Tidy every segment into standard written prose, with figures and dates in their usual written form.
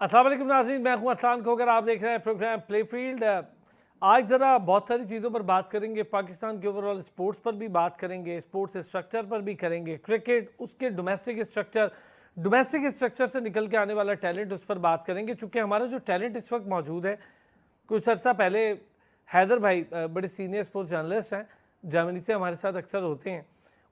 अस्सलाम वालेकुम नाज़रीन, मैं हूं असलान खोकर। आप देख रहे हैं प्रोग्राम प्ले फील्ड। आज ज़रा बहुत सारी चीज़ों पर बात करेंगे। पाकिस्तान के ओवरऑल स्पोर्ट्स पर भी बात करेंगे, स्पोर्ट्स स्ट्रक्चर पर भी करेंगे, क्रिकेट उसके डोमेस्टिक स्ट्रक्चर से निकल के आने वाला टैलेंट, उस पर बात करेंगे। चूँकि हमारा जो टैलेंट इस वक्त मौजूद है, कुछ अर्सा पहले हैदर भाई बड़े सीनियर स्पोर्ट्स जर्नलिस्ट हैं, जर्मनी से हमारे साथ अक्सर होते हैं,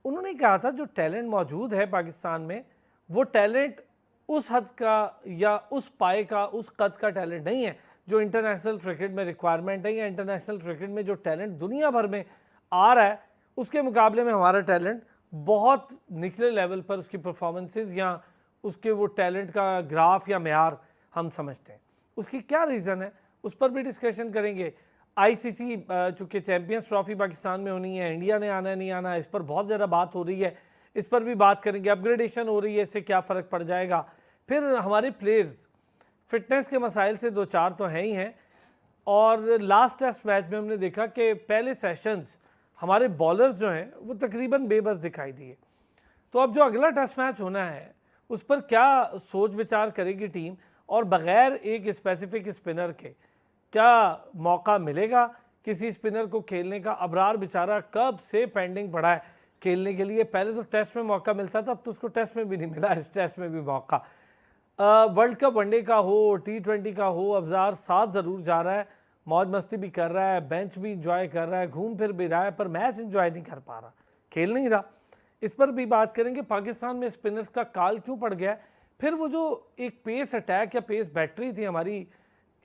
उन्होंने कहा था जो टैलेंट मौजूद है पाकिस्तान में, वो टैलेंट उस हद का या उस पाए का, उस कद का टैलेंट नहीं है जो इंटरनेशनल क्रिकेट में रिक्वायरमेंट है, या इंटरनेशनल क्रिकेट में जो टैलेंट दुनिया भर में आ रहा है उसके मुकाबले में हमारा टैलेंट बहुत निचले लेवल पर उसकी परफॉर्मेंसेस या उसके वो टैलेंट का ग्राफ या मेयार हम समझते हैं। उसकी क्या रीज़न है, उस पर भी डिस्कशन करेंगे। आईसीसी चूँकि चैम्पियंस ट्रॉफी पाकिस्तान में होनी है, इंडिया ने आना है नहीं आना, इस पर बहुत ज़्यादा बात हो रही है, इस पर भी बात करेंगे। अपग्रेडेशन हो रही है, इससे क्या फ़र्क पड़ जाएगा। फिर हमारे प्लेयर्स फिटनेस के मसाइल से दो चार तो हैं ही हैं, और लास्ट टेस्ट मैच में हमने देखा कि पहले सेशंस हमारे बॉलर्स जो हैं वो तकरीबन बेबस दिखाई दिए। तो अब जो अगला टेस्ट मैच होना है उस पर क्या सोच विचार करेगी टीम, और बग़ैर एक स्पेसिफिक स्पिनर के क्या मौका मिलेगा किसी स्पिनर को खेलने का। अबरार बेचारा कब से पेंडिंग पड़ा है खेलने के लिए। पहले तो टेस्ट में मौका मिलता था, अब तो उसको टेस्ट में भी नहीं मिला, इस टेस्ट में भी मौका। वर्ल्ड कप वनडे का हो, T20 का हो, अफजार साथ ज़रूर जा रहा है, मौज मस्ती भी कर रहा है, बेंच भी इंजॉय कर रहा है, घूम फिर भी रहा है, पर मैच इंजॉय नहीं कर पा रहा, खेल नहीं रहा। इस पर भी बात करेंगे। पाकिस्तान में स्पिनर्स का काल क्यों पड़ गया है। फिर वो जो एक पेस अटैक या पेस बैटरी थी हमारी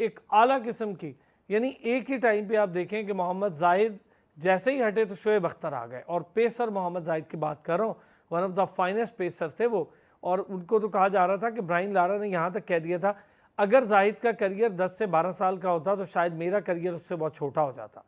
एक आला किस्म की, यानी एक ही टाइम पे आप देखें कि मोहम्मद जाहिद जैसे ही हटे तो शोएब अख्तर आ गए, और पेसर मोहम्मद जाहिद की बात कर रहा हूँ, one of the finest pacer थे वो। और उनको तो कहा जा रहा था कि ब्राइन लारा ने यहाँ तक कह दिया था, अगर जाहिद का करियर 10 से 12 साल का होता तो शायद मेरा करियर उससे बहुत छोटा हो जाता।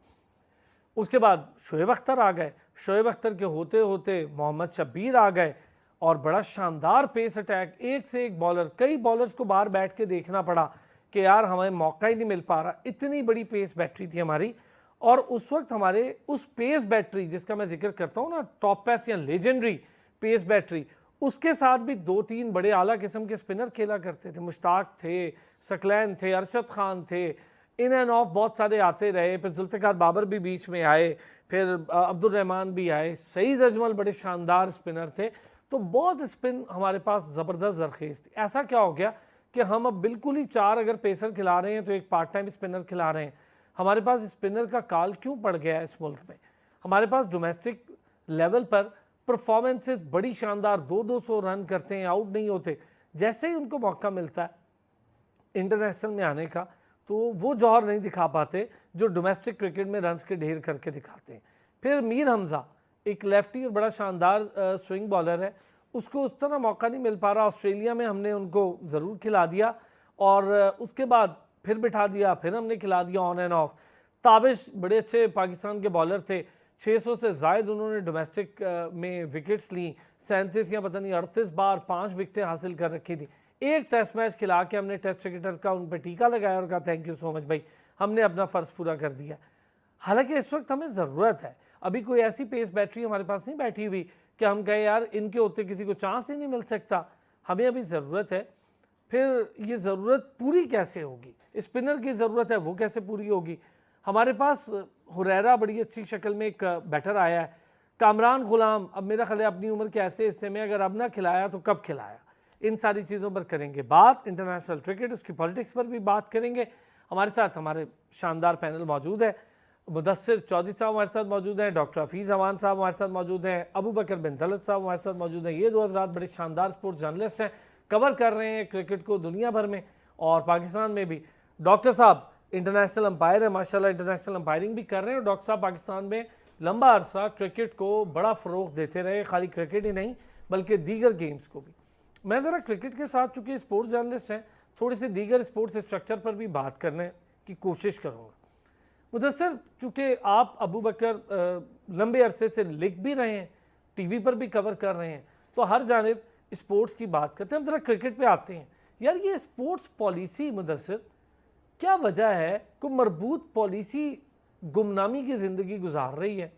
उसके बाद शोएब अख्तर आ गए, शोएब अख्तर के होते होते मोहम्मद शब्बीर आ गए, और बड़ा शानदार पेस अटैक, एक से एक बॉलर। कई बॉलर्स को बाहर बैठ के देखना पड़ा कि यार हमें मौका ही नहीं मिल पा रहा, इतनी बड़ी पेस बैटरी थी हमारी। और उस वक्त हमारे उस पेस बैटरी जिसका मैं जिक्र करता हूँ ना, टॉप पेस या लेजेंडरी पेस बैटरी, उसके साथ भी दो तीन बड़े आला किस्म के स्पिनर खेला करते थे। मुश्ताक थे, सकलैन थे, अरशद खान थे, इन एंड ऑफ बहुत सारे आते रहे। फिर जुल्फ़िकार बाबर भी बीच में आए, फिर अब्दुल रहमान भी आए, सईद अजमल बड़े शानदार स्पिनर थे। तो बहुत स्पिन हमारे पास ज़बरदस्त जरखेज़ थी। ऐसा क्या हो गया कि हम अब बिल्कुल ही चार अगर पेसर खिला रहे हैं तो एक पार्ट टाइम स्पिनर खिला रहे हैं। हमारे पास स्पिनर का काल क्यों पड़ गया है इस मुल्क में। हमारे पास डोमेस्टिक लेवल पर परफॉर्मेंसेस बड़ी शानदार, 200 रन करते हैं, आउट नहीं होते। जैसे ही उनको मौका मिलता है इंटरनेशनल में आने का, तो वो जौहर नहीं दिखा पाते जो डोमेस्टिक क्रिकेट में रन्स के ढेर करके दिखाते हैं। फिर मीर हमज़ा एक लेफ्टी और बड़ा शानदार स्विंग बॉलर है, उसको उस तरह मौका नहीं मिल पा रहा। ऑस्ट्रेलिया में हमने उनको ज़रूर खिला दिया, और उसके बाद फिर बिठा दिया, फिर हमने खिला दिया ऑन एंड ऑफ। ताबिश बड़े अच्छे पाकिस्तान के बॉलर थे, 600 से ज़ायद उन्होंने डोमेस्टिक में विकेट्स ली, 37 या पता नहीं 38 बार 5 विकेटें हासिल कर रखी थी। एक टेस्ट मैच खिला के हमने टेस्ट क्रिकेटर का उन पर टीका लगाया और कहा थैंक यू सो मच भाई, हमने अपना फ़र्ज़ पूरा कर दिया। हालांकि इस वक्त हमें ज़रूरत है, अभी कोई ऐसी पेस बैटरी हमारे पास नहीं बैठी हुई कि हम कहें यार इनके होते किसी को चांस ही नहीं मिल सकता। हमें अभी ज़रूरत है। फिर ये ज़रूरत पूरी कैसे होगी, स्पिनर की ज़रूरत है, वो कैसे पूरी होगी। हमारे पास हुरैरा बड़ी अच्छी शक्ल में एक बैटर आया है, कामरान गुलाम, अब मेरा ख्याल है अपनी उम्र के ऐसे हिस्से में अगर अब ना खिलाया तो कब खिलाया। इन सारी चीज़ों पर करेंगे बात। इंटरनेशनल क्रिकेट, उसकी पॉलिटिक्स पर भी बात करेंगे। हमारे साथ हमारे शानदार पैनल मौजूद है। मुदस्सिर चौधरी साहब हमारे साथ मौजूद हैं, डॉक्टर हफीज़ अमान साहब हमारे साथ मौजूद हैं, अबू बकर बिन तलत साहब हमारे साथ मौजूद हैं। ये दो हज़रात बड़े शानदार स्पोर्ट्स जर्नलिस्ट हैं, कवर कर रहे हैं क्रिकेट को दुनिया भर में और पाकिस्तान में भी। डॉक्टर साहब इंटरनेशनल अंपायर है, माशाल्लाह इंटरनेशनल अंपायरिंग भी कर रहे हैं। और डॉक्टर साहब पाकिस्तान में लंबा अरसा क्रिकेट को बड़ा फ़रोग़ देते रहे, खाली क्रिकेट ही नहीं बल्कि दीगर गेम्स को भी। मैं ज़रा क्रिकेट के साथ चूँकि स्पोर्ट्स जर्नलिस्ट हैं, थोड़ी सी दीगर स्पोर्ट्स स्ट्रक्चर पर भी बात करने की कोशिश करूँगा। मुदस्सिर, चूँकि आप अबू बकर लंबे अरसे से लिख भी रहे हैं, टीवी पर भी कवर कर रहे हैं, तो हर जानिब स्पोर्ट्स की बात करते हैं। हम ज़रा क्रिकेट पे आते हैं। यार ये स्पोर्ट्स पॉलिसी मुदस्सिर क्या वजह है कि मरबूत पॉलिसी गुमनामी की ज़िंदगी गुजार रही है।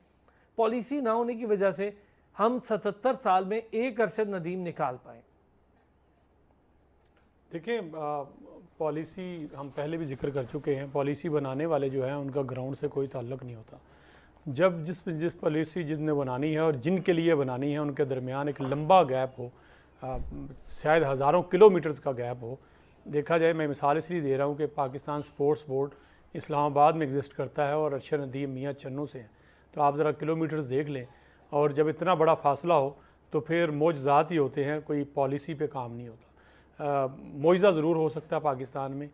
पॉलिसी ना होने की वजह से हम 77 साल में एक अरशद नदीम निकाल पाए। देखिए पॉलिसी हम पहले भी जिक्र कर चुके हैं, पॉलिसी बनाने वाले जो हैं उनका ग्राउंड से कोई ताल्लुक़ नहीं होता। जब जिस पॉलिसी जिसने बनानी है और जिनके लिए बनानी है उनके दरमियान एक लंबा गैप हो, शायद हज़ारों किलोमीटर्स का गैप हो। देखा जाए, मैं मिसाल इसलिए दे रहा हूँ कि पाकिस्तान स्पोर्ट्स बोर्ड इस्लामाबाद में एग्जिस्ट करता है और अरशद नदीम मियाँ चन्नू से हैं। तो आप ज़रा किलोमीटर्स देख लें, और जब इतना बड़ा फासला हो तो फिर मौजज़ात ही होते हैं, कोई पॉलिसी पे काम नहीं होता। मुआवजा ज़रूर हो सकता है पाकिस्तान में,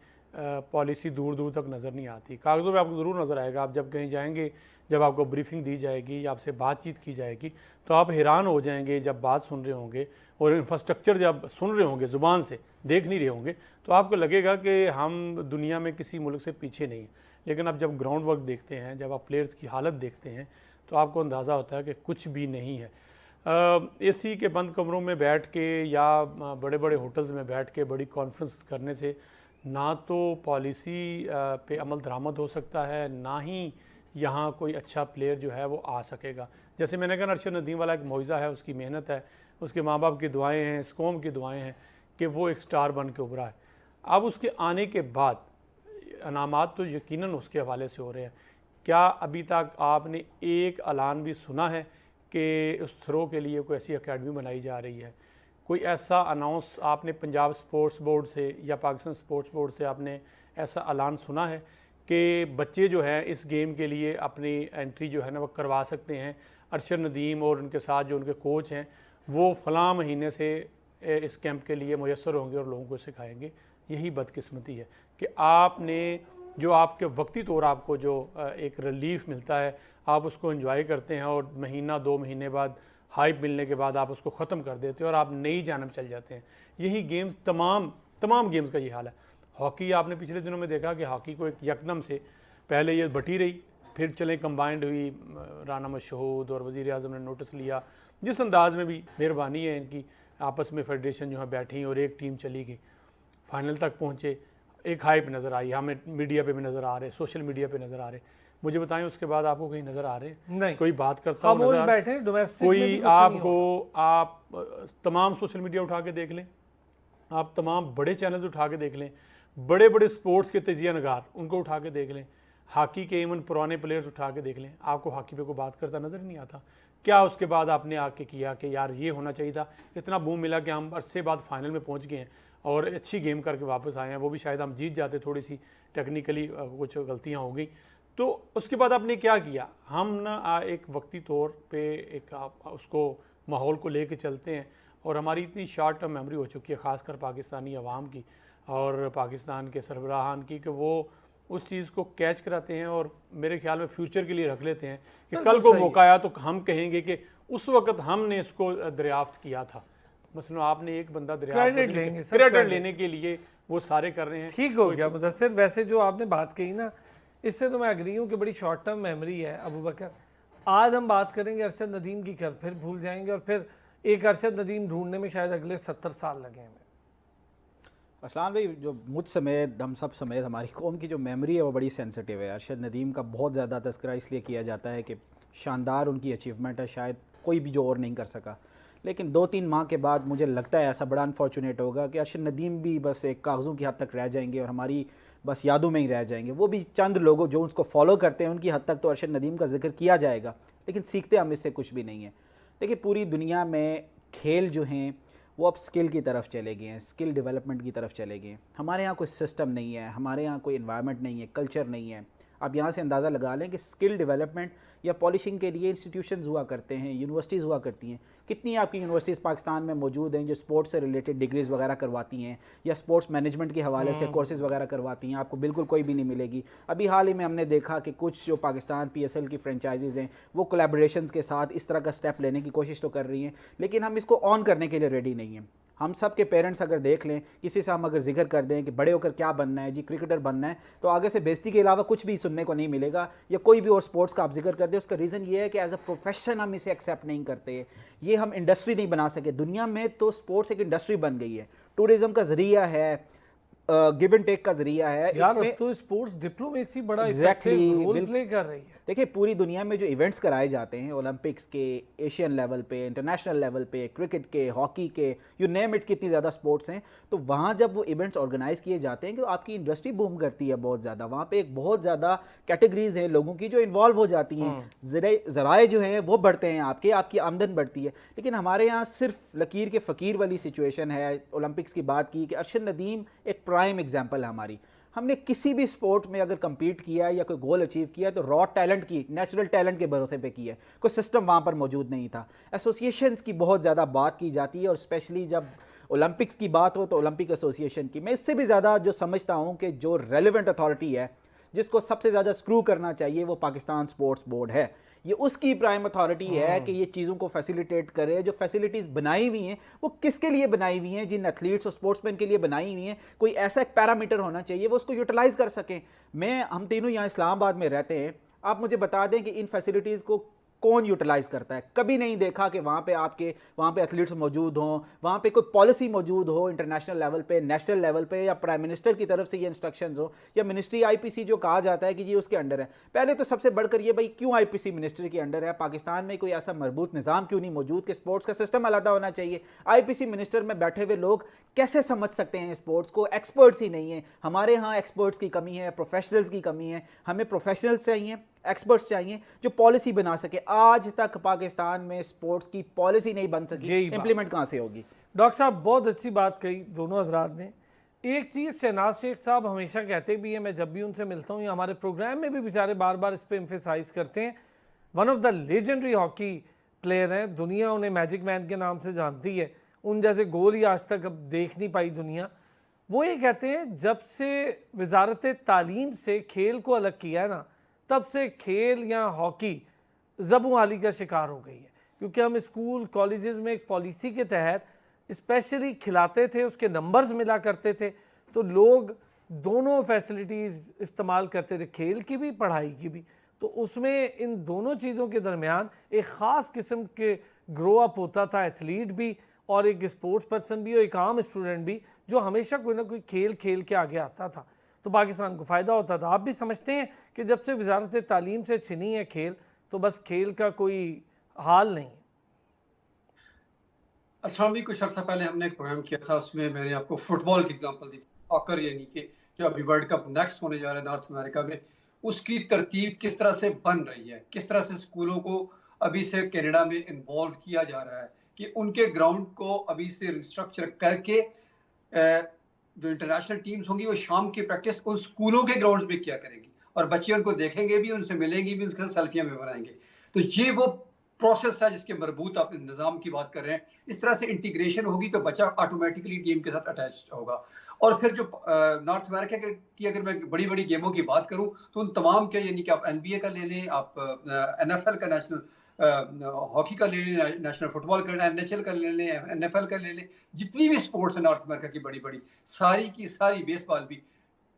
पॉलिसी दूर दूर तक नज़र नहीं आती। कागज़ों में आपको ज़रूर नज़र आएगा, आप जब कहीं जाएंगे, जब आपको ब्रीफिंग दी जाएगी या आपसे बातचीत की जाएगी तो आप हैरान हो जाएंगे जब बात सुन रहे होंगे और इंफ्रास्ट्रक्चर जब सुन रहे होंगे, ज़ुबान से देख नहीं रहे होंगे, तो आपको लगेगा कि हम दुनिया में किसी मुल्क से पीछे नहीं। लेकिन आप जब ग्राउंड वर्क देखते हैं, जब आप प्लेयर्स की हालत देखते हैं, तो आपको अंदाज़ा होता है कि कुछ भी नहीं है। एसी के बंद कमरों में बैठ के या बड़े बड़े होटल्स में बैठ के बड़ी कॉन्फ्रेंस करने से ना तो पॉलिसी पे अमल दरामद हो सकता है, ना ही यहाँ कोई अच्छा प्लेयर जो है वो आ सकेगा। जैसे मैंने कहा, अरशद नदीम वाला एक मुआवजा है, उसकी मेहनत है, उसके माँ बाप की दुआएं हैं, इस कौम की दुआएं हैं कि वो एक स्टार बन के उभरा है। अब उसके आने के बाद अनामात तो यकीनन उसके हवाले से हो रहे हैं। क्या अभी तक आपने एक ऐलान भी सुना है कि उस थ्रो के लिए कोई ऐसी अकेडमी बनाई जा रही है? कोई ऐसा अनाउंस आपने पंजाब स्पोर्ट्स बोर्ड से या पाकिस्तान स्पोर्ट्स बोर्ड से आपने ऐसा ऐलान सुना है कि बच्चे जो हैं इस गेम के लिए अपनी एंट्री जो है ना वो करवा सकते हैं? अरशद नदीम और उनके साथ जो उनके कोच हैं वो फ़लाँ महीने से इस कैंप के लिए मुयस्सर होंगे और लोगों को सिखाएंगे। यही बदकिस्मती है कि आपने जो आपके वक्ती तौर आपको जो एक रिलीफ मिलता है, आप उसको एंजॉय करते हैं और महीना 2 महीने बाद हाइप मिलने के बाद आप उसको ख़त्म कर देते हैं और आप नई जानब चल जाते हैं। यही गेम्स तमाम गेम्स का ये हाल है। हॉकी आपने पिछले दिनों में देखा कि हॉकी को एक यकदम से पहले ये बटी रही, फिर चले कंबाइंड हुई, राना मशहूद और वज़ीर आज़म ने नोटिस लिया। जिस अंदाज में भी मेहरबानी है इनकी, आपस में फेडरेशन जो है बैठी और एक टीम चली गई, फाइनल तक पहुँचे, एक हाइप नज़र आई, हमें मीडिया पे भी नज़र आ रहे, सोशल मीडिया पे नज़र आ रहे। मुझे बताएं उसके बाद आपको कहीं नज़र आ रहे? नहीं, कोई बात करता हुआ नज़र बैठे, कोई आपको, आप तमाम सोशल मीडिया उठा के देख लें, आप तमाम बड़े चैनल्स उठा के देख लें, बड़े बड़े स्पोर्ट्स के तजिया नगार उनको उठा के देख लें, हॉकी के इवन पुराने प्लेयर्स उठा के देख लें, आपको हॉकी पे कोई बात करता नज़र नहीं आता। क्या उसके बाद आपने आके किया कि यार ये होना चाहिए था? इतना बूम मिला कि हम अरसे बाद फाइनल में पहुंच गए हैं और अच्छी गेम करके वापस आए हैं, वो भी शायद हम जीत जाते, थोड़ी सी टेक्निकली कुछ गलतियां हो गई। तो उसके बाद आपने क्या किया? हम ना एक वक्ती तौर पे एक उसको माहौल को लेके चलते हैं और हमारी इतनी शॉर्ट टर्म मेमोरी हो चुकी है, ख़ासकर पाकिस्तानी अवाम की और पाकिस्तान के सरबराहान की, कि वो उस चीज़ को कैच कराते हैं और मेरे ख्याल में फ्यूचर के लिए रख लेते हैं कि कल को मौका आया तो हम कहेंगे कि उस वक्त हमने इसको दरियाफ्त किया था। मसलन आपने एक बंदा क्रेडिट लेने के लिए वो सारे कर रहे हैं। ठीक हो गया मुदस्सिर, वैसे जो आपने बात कही ना, इससे तो मैं एग्री हूँ कि बड़ी शॉर्ट टर्म मेमोरी है अबू बकर। आज हम बात करेंगे अरशद नदीम की, कल फिर भूल जाएंगे और फिर एक अरशद नदीम ढूंढने में शायद अगले 70 साल लगे हमें। असलान भाई, जो मुझ समेत, हम सब समेत, हमारी कौम की जो मेमोरी है वो बड़ी सेंसिटिव है। अरशद नदीम का बहुत ज़्यादा तस्करा इसलिए किया जाता है कि शानदार उनकी अचीवमेंट है, शायद कोई भी जो और नहीं कर सका। लेकिन 2-3 माह के बाद मुझे लगता है ऐसा बड़ा अनफॉर्चुनेट होगा कि अरशद नदीम भी बस एक कागज़ों की हद तक रह जाएंगे और हमारी बस यादों में ही रह जाएंगे। वो भी चंद लोगों जो उसको फॉलो करते हैं उनकी हद तक तो अरशद नदीम का जिक्र किया जाएगा, लेकिन सीखते हम इससे कुछ भी नहीं है। देखिए, पूरी दुनिया में खेल जो हैं वो अब स्किल की तरफ चले गए हैं, स्किल डेवलपमेंट की तरफ चले गए हैं। हमारे यहाँ कोई सिस्टम नहीं है, हमारे यहाँ कोई इन्वायरमेंट नहीं है, कल्चर नहीं है। आप यहाँ से अंदाज़ा लगा लें कि स्किल डेवलपमेंट या पॉलिशिंग के लिए इंस्टीट्यूशंस हुआ करते हैं, यूनिवर्सिटीज़ हुआ करती हैं। कितनी आपकी यूनिवर्सिटीज़ पाकिस्तान में मौजूद हैं जो स्पोर्ट्स से रिलेटेड डिग्रीज़ वगैरह करवाती हैं या स्पोर्ट्स मैनेजमेंट के हवाले से कोर्सेज़ वगैरह करवाती हैं? आपको बिल्कुल कोई भी नहीं मिलेगी। अभी हाल ही में हमने देखा कि कुछ जो पाकिस्तान PSL की फ्रेंचाइजीज़ हैं वो कोलैबोरेशंस के साथ इस तरह का स्टेप लेने की कोशिश तो कर रही हैं, लेकिन हम इसको ऑन करने के लिए रेडी नहीं हैं। हम सब के पेरेंट्स अगर देख लें, किसी से हम अगर जिक्र कर दें कि बड़े होकर क्या बनना है जी, क्रिकेटर बनना है, तो आगे से बेइज्जती के अलावा कुछ भी सुनने को नहीं मिलेगा। या कोई भी और स्पोर्ट्स का आप जिक्र कर दें, उसका रीज़न ये है कि एज अ प्रोफेशन हम इसे एक्सेप्ट नहीं करते, ये हम इंडस्ट्री नहीं बना सके। दुनिया में तो स्पोर्ट्स एक इंडस्ट्री बन गई है, टूरिज्म का जरिया है, गिव एंड टेक का जरिया है। यार, तो स्पोर्ट्स डिप्लोमेसी बड़ा रोल प्ले कर रही है। देखिए पूरी दुनिया में जो इवेंट्स कराए जाते हैं ओलंपिक्स के, एशियन लेवल पे, इंटरनेशनल लेवल पे, क्रिकेट के, हॉकी के, यू नेम इट, कितनी ज़्यादा स्पोर्ट्स हैं, तो वहाँ जब वो इवेंट्स ऑर्गेनाइज किए जाते हैं कि आपकी इंडस्ट्री बूम करती है बहुत ज़्यादा। वहाँ पे एक बहुत ज़्यादा कैटेगरीज हैं लोगों की जो इन्वॉल्व हो जाती हैं, ज़राए जो हैं वो बढ़ते हैं, आपकी आमदन बढ़ती है। लेकिन हमारे यहाँ सिर्फ लकीर के फ़कीर वाली सिचुएशन है। ओलंपिक्स की बात की कि अरशद नदीम एक प्राइम एग्जाम्पल है हमारी। हमने किसी भी स्पोर्ट में अगर compete किया या कोई गोल अचीव किया तो रॉ टैलेंट की, नेचुरल टैलेंट के भरोसे पे किया है, कोई सिस्टम वहाँ पर मौजूद नहीं था। एसोसिएशंस की बहुत ज़्यादा बात की जाती है और स्पेशली जब ओलंपिक्स की बात हो तो ओलंपिक एसोसिएशन की। मैं इससे भी ज़्यादा जो समझता हूँ कि जो रेलिवेंट अथॉरिटी है, जिसको सबसे ज़्यादा स्क्रू करना चाहिए, वो पाकिस्तान स्पोर्ट्स बोर्ड है। ये उसकी प्राइम अथॉरिटी है कि ये चीज़ों को फैसिलिटेट करे। जो फैसिलिटीज़ बनाई हुई हैं वो किसके लिए बनाई हुई हैं? जिन एथलीट्स और स्पोर्ट्समैन के लिए बनाई हुई हैं। कोई ऐसा एक पैरामीटर होना चाहिए वो उसको यूटिलाइज़ कर सकें। हम तीनों यहाँ इस्लामाबाद में रहते हैं, आप मुझे बता दें कि इन फैसिलिटीज़ को कौन यूटिलाइज करता है? कभी नहीं देखा कि वहाँ पे एथलीट्स मौजूद हों, वहाँ पे कोई पॉलिसी मौजूद हो इंटरनेशनल लेवल पे, नेशनल लेवल पे, या प्राइम मिनिस्टर की तरफ से ये इंस्ट्रक्शंस हो, या मिनिस्ट्री आईपीसी जो कहा जाता है कि जी उसके अंडर है। पहले तो सबसे बढ़कर ये भाई क्यों आईपीसी मिनिस्ट्री के अंडर है? पाकिस्तान में कोई ऐसा मरबूत निज़ाम क्यों नहीं मौजूद कि स्पोर्ट्स का सिस्टम अलग होना चाहिए? आईपीसी मिनिस्टर में बैठे हुए लोग कैसे समझ सकते हैं स्पोर्ट्स को? एक्सपर्ट्स ही नहीं है। हमारे यहाँ एक्सपर्ट्स की कमी है, प्रोफेशनल्स की कमी है। हमें प्रोफेशनल्स चाहिए, एक्सपर्ट्स चाहिए जो पॉलिसी बना सके। आज तक पाकिस्तान में स्पोर्ट्स की पॉलिसी नहीं बन सकी, इंप्लीमेंट कहाँ से होगी? डॉक्टर साहब बहुत अच्छी बात कही दोनों हजरात ने। एक चीज़ शहनाज शेख साहब हमेशा कहते भी हैं, मैं जब भी उनसे मिलता हूँ या हमारे प्रोग्राम में भी बेचारे बार बार इस पर एम्फेसाइज करते हैं, one of the legendary hockey player हैं, दुनिया उन्हें मैजिक मैन के नाम से जानती है। उन जैसे गोल ही आज तक अब देख नहीं पाई दुनिया। वो ये कहते हैं जब से वजारत तालीम से खेल को अलग किया है ना, तब से खेल या हॉकी ज़बूआली का शिकार हो गई है। क्योंकि हम स्कूल कॉलेजेस में एक पॉलिसी के तहत स्पेशली खिलाते थे, उसके नंबर्स मिला करते थे, तो लोग दोनों फैसिलिटीज़ इस्तेमाल करते थे, खेल की भी पढ़ाई की भी। तो उसमें इन दोनों चीज़ों के दरमियान एक ख़ास किस्म के ग्रो अप होता था, एथलीट भी और एक स्पोर्ट्स पर्सन भी और एक आम स्टूडेंट भी, जो हमेशा कोई ना कोई खेल खेल के आगे आता था, तो पाकिस्तान को फ़ायदा होता था। आप भी समझते हैं कि जब से वजारत तालीम से छिनी है खेल, तो बस खेल का कोई हाल नहीं। अच्छा, भी कुछ अर्सा पहले हमने एक प्रोग्राम किया था, उसमें मैंने आपको फुटबॉल की एग्जांपल दी, सॉकर, यानी कि जो अभी वर्ल्ड कप नेक्स्ट होने जा रहा है नॉर्थ अमेरिका में, उसकी तरतीब किस तरह से बन रही है, किस तरह से स्कूलों को अभी से कनाडा में इन्वॉल्व किया जा रहा है कि उनके ग्राउंड को अभी से रिस्ट्रक्चर करके जो इंटरनेशनल टीम्स होंगी वो शाम की प्रैक्टिस उन स्कूलों के ग्राउंड्स में किया करेंगी और बच्चे उनको देखेंगे भी, उनसे मिलेंगे भी, उनके साथ सेल्फियां भी बनाएंगे। तो ये वो प्रोसेस है जिसके मरबूत आप निज़ाम की बात कर रहे हैं। इस तरह से इंटीग्रेशन होगी तो बच्चा ऑटोमेटिकली गेम के साथ अटैच होगा। और फिर जो नॉर्थ अमेरिका की अगर मैं बड़ी बड़ी गेमों की बात करूं तो उन तमाम के, यानी कि आप NBA का ले लें, आप NFL का, नेशनल हॉकी का ले लें, नेशनल फुटबॉल का, NHL का ले लें, NFL का ले लें, जितनी भी स्पोर्ट्स है नॉर्थ अमेरिका की बड़ी बड़ी, सारी की सारी, बेसबॉल भी,